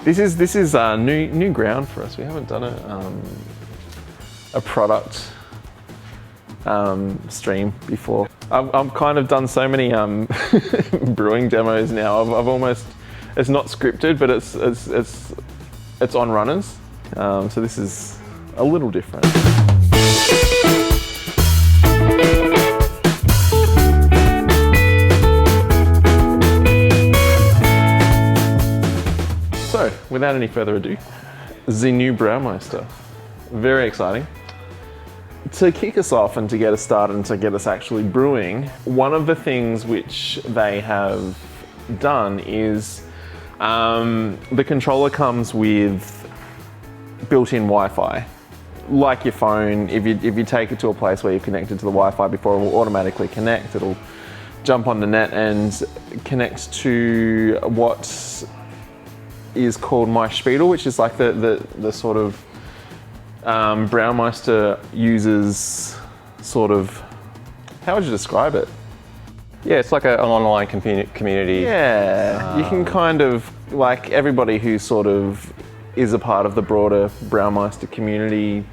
This is new ground for us. We haven't done a product stream before. I've kind of done so many brewing demos now. I've almost, it's not scripted, but it's on runners. So this is a little different. So, without any further ado, the new Braumeister. Very exciting. To kick us off and to get us started and to get us actually brewing, one of the things which they have done is the controller comes with built-in Wi-Fi. Like your phone, if you take it to a place where you've connected to the Wi-Fi before, it will automatically connect. It'll jump on the net and connect to what is called MySpiegel, which is like the sort of Braumeister uses sort of, how would you describe it? Yeah, it's like an online community. Yeah, you can kind of, like everybody who sort of is a part of the broader Braumeister community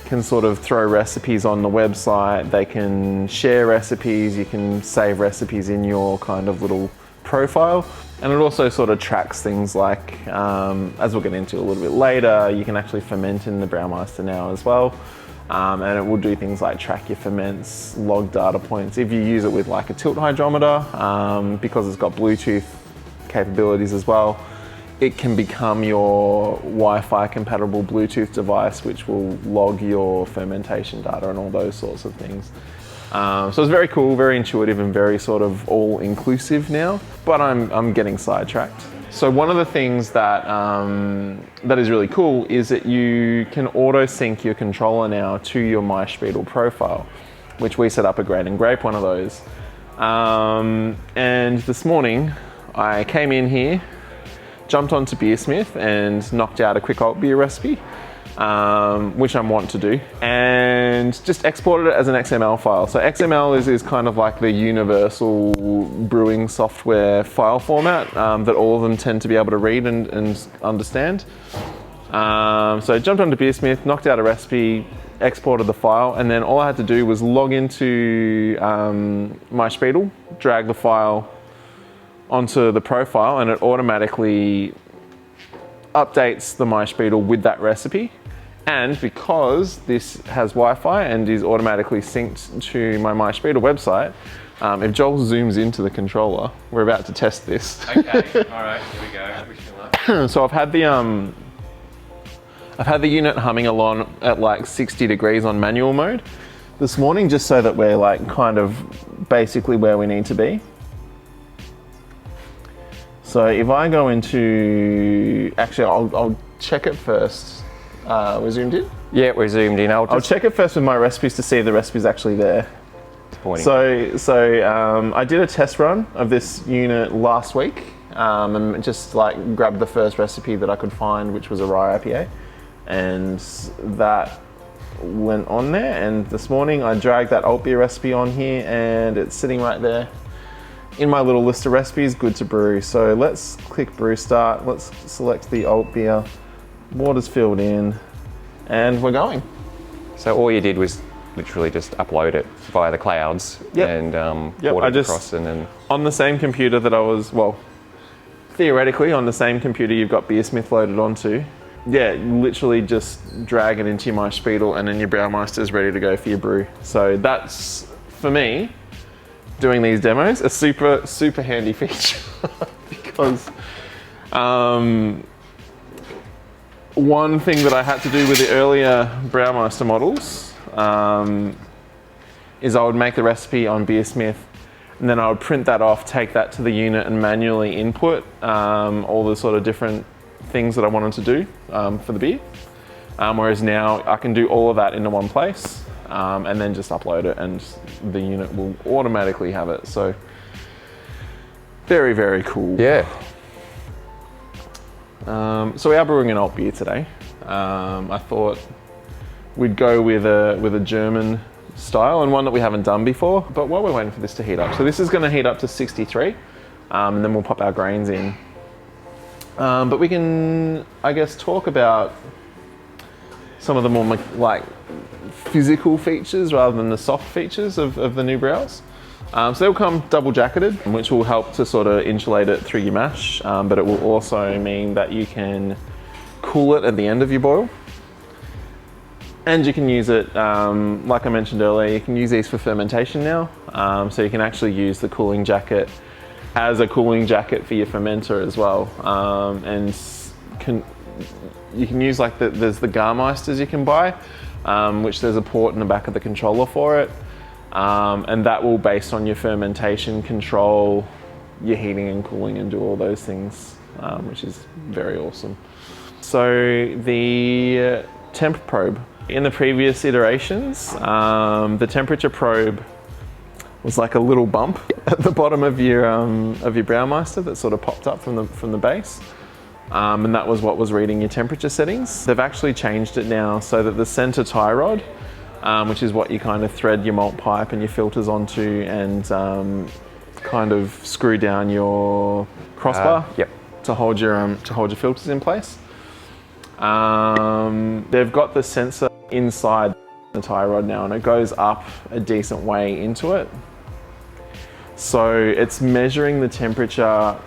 can sort of throw recipes on the website, they can share recipes, you can save recipes in your kind of little profile. And it also sort of tracks things like, as we'll get into a little bit later, you can actually ferment in the Braumeister now as well. And it will do things like track your ferments, log data points. If you use it with like a tilt hydrometer, because it's got Bluetooth capabilities as well, it can become your Wi-Fi compatible Bluetooth device, which will log your fermentation data and all those sorts of things. So it's very cool, very intuitive, and very sort of all-inclusive now, but I'm getting sidetracked. So one of the things that that is really cool is that you can auto-sync your controller now to your MySpiegel profile, which we set up at Grain and Grape, one of those. And this morning, I came in here, jumped onto Beersmith and knocked out a quick alt beer recipe, which I'm wanting to do, and just exported it as an XML file. So XML is kind of like the universal brewing software file format that all of them tend to be able to read and understand. So I jumped onto Beersmith, knocked out a recipe, exported the file, and then all I had to do was log into MySpiegel, drag the file onto the profile, and it automatically updates the MySpiegel with that recipe. And because this has Wi-Fi and is automatically synced to my MySpiegel website, if Joel zooms into the controller, we're about to test this. Okay, all right, here we go. Wish me luck. So I've had the unit humming along at like 60 degrees on manual mode this morning, just so that we're like kind of basically where we need to be. So if I go into, actually I'll check it first. We're zoomed in? Yeah, we're zoomed in. I'll check it first with my recipes to see if the recipe's actually there. So I did a test run of this unit last week and just like grabbed the first recipe that I could find, which was a rye IPA, and that went on there. And this morning I dragged that alt beer recipe on here, and it's sitting right there in my little list of recipes, good to brew. So let's click brew start. Let's select the alt beer. Water's filled in, and we're going. So all you did was literally just upload it via the clouds. Yep. And yep. port it across, and then on the same computer that I was, well, theoretically on the same computer you've got Beersmith loaded onto. Yeah, literally just drag it into your MySpiegel, and then your Braumeister is ready to go for your brew. So that's, for me, doing these demos, a super handy feature because one thing that I had to do with the earlier Braumeister models is I would make the recipe on Beersmith, and then I would print that off, take that to the unit and manually input all the sort of different things that I wanted to do for the beer. Whereas now I can do all of that into one place and then just upload it, and the unit will automatically have it. So very, very cool. yeah. So we are brewing an alt beer today. I thought we'd go with a German style, and one that we haven't done before. But while we're waiting for this to heat up, so this is going to heat up to 63, and then we'll pop our grains in. But we can, I guess, talk about some of the more like physical features rather than the soft features of the new Browse. So they'll come double jacketed, which will help to sort of insulate it through your mash, but it will also mean that you can cool it at the end of your boil. And you can use it, like I mentioned earlier, you can use these for fermentation now. So you can actually use the cooling jacket as a cooling jacket for your fermenter as well. And you can use like there's the Garmeisters you can buy, which there's a port in the back of the controller for it. And that will, based on your fermentation, control your heating and cooling and do all those things, which is very awesome. So the temp probe. In the previous iterations, the temperature probe was like a little bump at the bottom of your Braumeister that sort of popped up from the base. And that was what was reading your temperature settings. They've actually changed it now so that the center tie rod, which is what you kind of thread your malt pipe and your filters onto and kind of screw down your crossbar to hold your filters in place. They've got the sensor inside the tie rod now, and it goes up a decent way into it. So it's measuring the temperature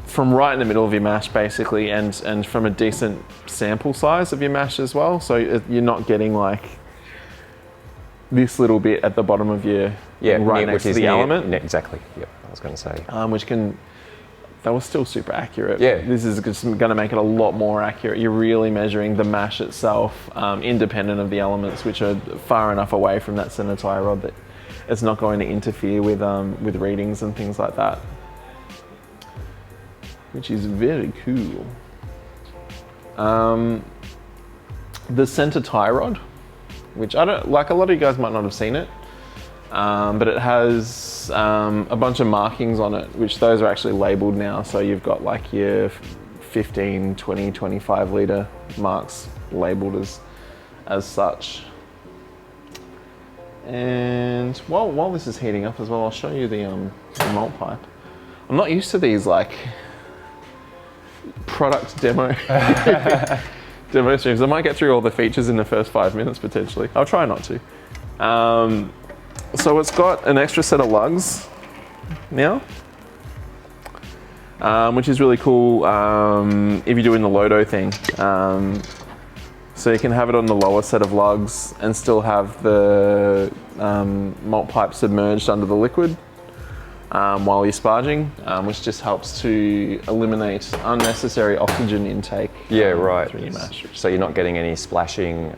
from right in the middle of your mash basically, and from a decent sample size of your mash as well. So you're not getting like this little bit at the bottom of your right next to the element. Exactly. Yep. I was going to say. Which can. That was still super accurate. Yeah. This is just going to make it a lot more accurate. You're really measuring the mash itself, independent of the elements, which are far enough away from that center tie rod that it's not going to interfere with readings and things like that, which is very cool. The center tie rod, which I don't like, a lot of you guys might not have seen it. But it has a bunch of markings on it, which those are actually labeled now. So you've got like your 15, 20, 25 litre marks labeled as such. And while this is heating up as well, I'll show you the malt pipe. I'm not used to these like product demo streams. I might get through all the features in the first 5 minutes potentially. I'll try not to. So it's got an extra set of lugs now, which is really cool if you're doing the Lodo thing. So you can have it on the lower set of lugs and still have the malt pipe submerged under the liquid while you're sparging, which just helps to eliminate unnecessary oxygen intake. Yeah, right. Through your mash. So you're not getting any splashing.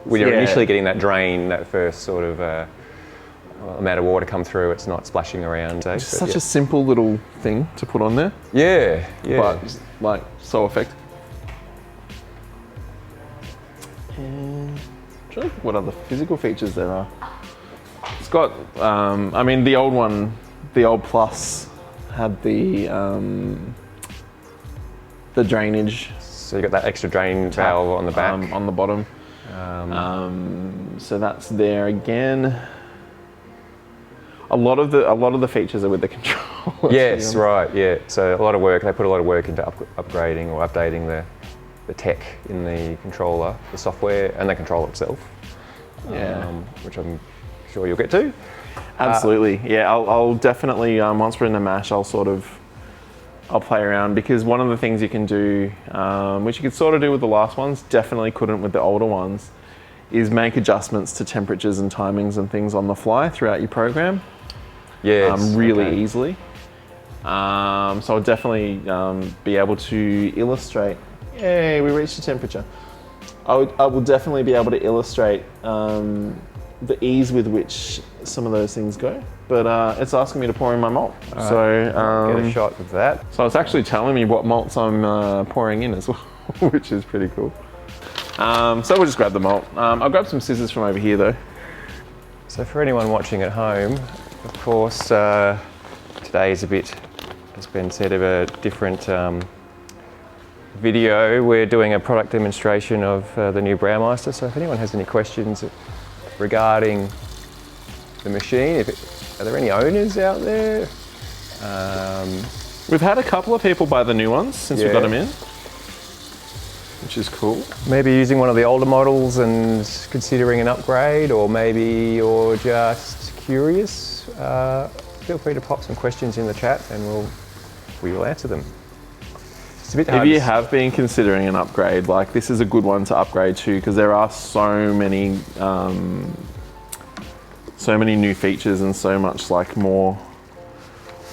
When you're initially getting that drain, that first sort of amount of water come through, it's not splashing around. It's such a simple little thing to put on there. Yeah. But like so effective. And I'm trying to think what other physical features there are. It's got, I mean, the old one, the old Plus had the drainage. So you got that extra drain valve on the back, on the bottom. So that's there again. A lot of the features are with the controller. Yes, right. Yeah. So a lot of work. They put a lot of work into upgrading or updating the tech in the controller, the software, and the controller itself. Yeah. Which I'm sure you'll get to. Absolutely. Yeah. I'll definitely once we're in the mash, I'll play around, because one of the things you can do, which you could sort of do with the last ones, definitely couldn't with the older ones, is make adjustments to temperatures and timings and things on the fly throughout your program. Yes. Really easily. So I'll definitely be able to illustrate. Yay, we reached the temperature. I will definitely be able to illustrate the ease with which some of those things go. But it's asking me to pour in my malt. Right. So get a shot of that. So it's actually telling me what malts I'm pouring in as well, which is pretty cool. So we'll just grab the malt. I'll grab some scissors from over here though. So for anyone watching at home, of course, today is a bit, as Ben said, of a different video. We're doing a product demonstration of the new Braumeister. So if anyone has any questions regarding the machine, are there any owners out there? We've had a couple of people buy the new ones since we got them in, which is cool. Maybe using one of the older models and considering an upgrade, or maybe you're just curious. Feel free to pop some questions in the chat and we will answer them. It's a bit hard. If you have been considering an upgrade, like this is a good one to upgrade to because there are so many new features and so much like more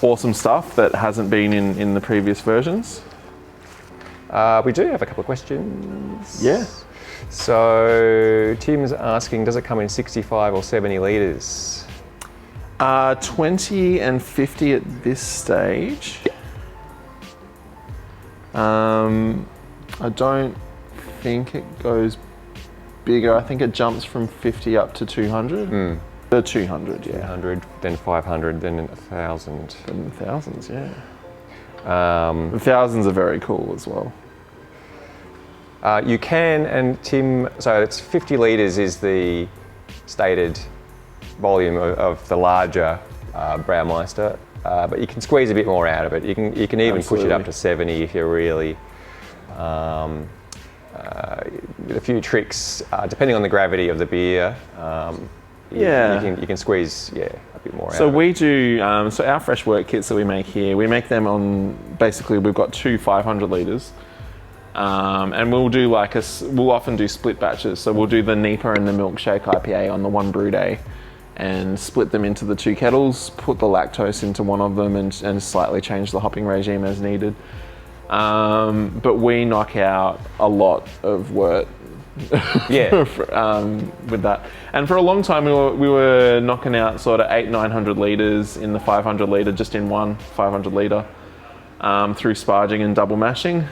awesome stuff that hasn't been in the previous versions. We do have a couple of questions. Yeah. So Tim's asking, does it come in 65 or 70 litres? 20 and 50 at this stage. I don't think it goes bigger. I think it jumps from 50 up to 200. The 200, yeah. 200, then 500, then 1,000. And thousands, yeah. The thousands are very cool as well. You can, and Tim, so it's 50 litres is the stated volume of the larger Braumeister, but you can squeeze a bit more out of it. You can even push it up to 70 if you're really, with a few tricks, depending on the gravity of the beer, you can squeeze a bit more out. So we do, so our fresh work kits that we make here, we make them on, basically we've got two 500 litres. And we'll do we'll often do split batches. So we'll do the Nipah and the Milkshake IPA on the one brew day and split them into the two kettles, put the lactose into one of them and slightly change the hopping regime as needed. But we knock out a lot of wort with that. And for a long time we were knocking out sort of 800-900 litres in the 500 litre, just in one 500 litre, through sparging and double mashing.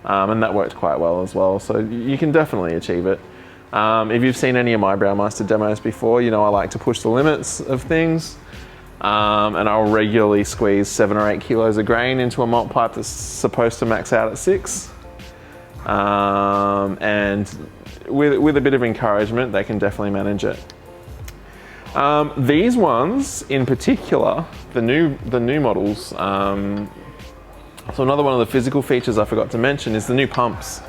And that worked quite well as well. So you can definitely achieve it. If you've seen any of my Braumeister demos before, you know I like to push the limits of things. And I'll regularly squeeze 7 or 8 kilos of grain into a malt pipe that's supposed to max out at 6. And with a bit of encouragement, they can definitely manage it. These ones in particular, the new models, so another one of the physical features I forgot to mention is the new pumps.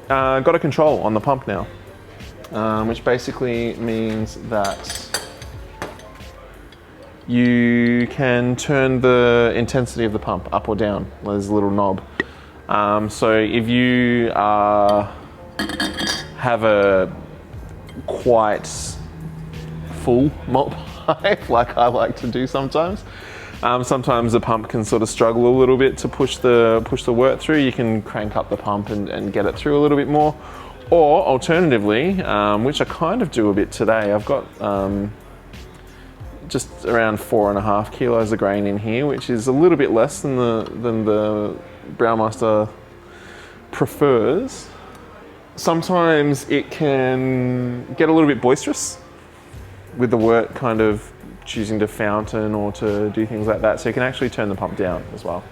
Got a control on the pump now, which basically means that you can turn the intensity of the pump up or down. There's a little knob. So if you have a quite full malt pipe, like I like to do sometimes, sometimes the pump can sort of struggle a little bit to push the wort through. You can crank up the pump and get it through a little bit more. Or alternatively, which I kind of do a bit today, I've got just around 4.5 kilos of grain in here, which is a little bit less than the Braumeister prefers. Sometimes it can get a little bit boisterous with the wort kind of choosing to fountain or to do things like that. So you can actually turn the pump down as well.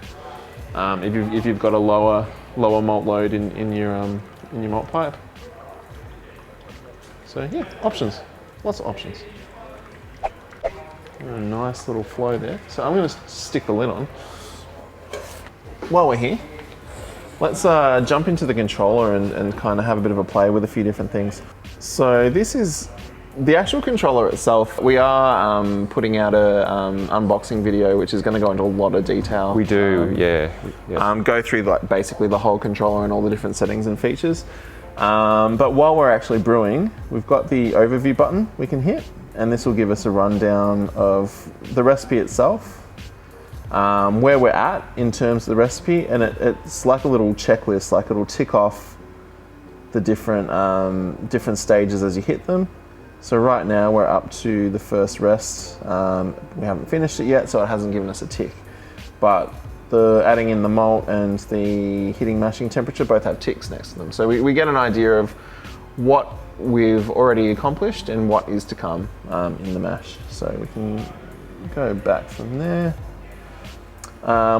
If you've got a lower malt load in your malt pipe. So yeah, options, lots of options. A nice little flow there. So I'm going to stick the lid on. While we're here, let's jump into the controller and kind of have a bit of a play with a few different things. So this is the actual controller itself. We are putting out a unboxing video, which is going to go into a lot of detail. We do, yeah. Go through basically the whole controller and all the different settings and features. But while we're actually brewing, we've got the overview button we can hit, and this will give us a rundown of the recipe itself, where we're at in terms of the recipe, and it's like a little checklist, like it'll tick off the different stages as you hit them. So right now we're up to the first rest. We haven't finished it yet, so it hasn't given us a tick. But the adding in the malt and the hitting mashing temperature both have ticks next to them. So we get an idea of what we've already accomplished and what is to come in the mash. So we can go back from there.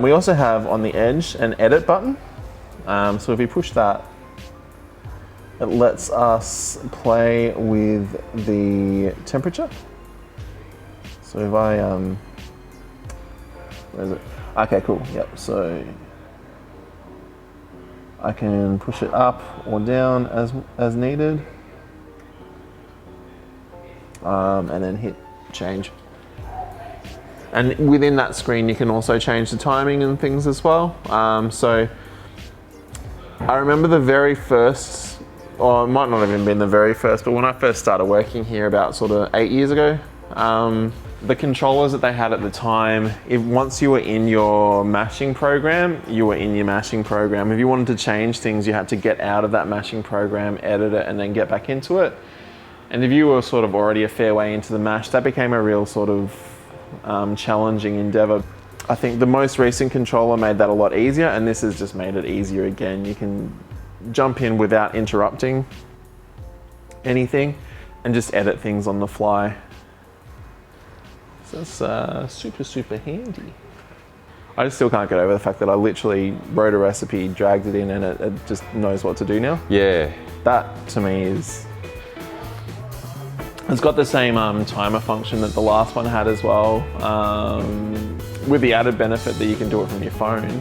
We also have on the edge an edit button. So if we push that, it lets us play with the temperature. So if I, where is it? Okay, cool. Yep. So I can push it up or down as needed, and then hit change. And within that screen, you can also change the timing and things as well. So I remember the very first, or it might not have even been the very first, but when I first started working here about sort of 8 years ago, the controllers that they had at the time, once you were in your mashing program, you were in your mashing program. If you wanted to change things, you had to get out of that mashing program, edit it, and then get back into it. And if you were sort of already a fair way into the mash, that became a real sort of challenging endeavor. I think the most recent controller made that a lot easier, and this has just made it easier again. You can jump in without interrupting anything and just edit things on the fly. So it's super handy. I just still can't get over the fact that I literally wrote a recipe, dragged it in, and it just knows what to do now. Yeah. That to me is... It's got the same timer function that the last one had as well, with the added benefit that you can do it from your phone.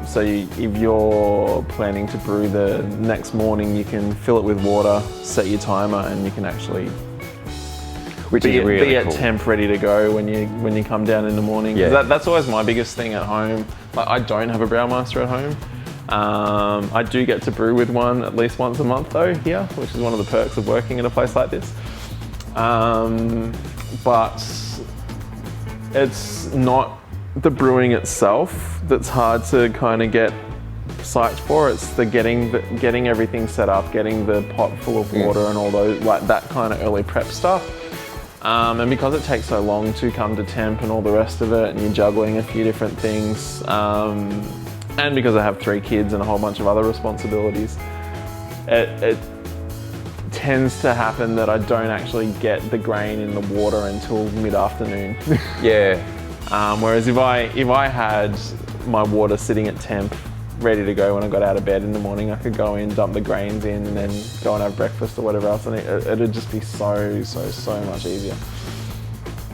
So if you're planning to brew the next morning, you can fill it with water, set your timer, and you can actually be at temp ready to go when you come down in the morning. Yeah. That's always my biggest thing at home. Like, I don't have a Brewmaster at home. I do get to brew with one at least once a month though here, which is one of the perks of working in a place like this. But it's not the brewing itself that's hard to kind of get psyched for. It's the getting everything set up, getting the pot full of water and all those, like that kind of early prep stuff. And because it takes so long to come to temp and all the rest of it, and you're juggling a few different things, and because I have 3 kids and a whole bunch of other responsibilities, it tends to happen that I don't actually get the grain in the water until mid-afternoon. Yeah. Whereas if I had my water sitting at temp, ready to go when I got out of bed in the morning, I could go in, dump the grains in, and then go and have breakfast or whatever else, and it'd just be so much easier.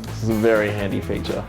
This is a very handy feature.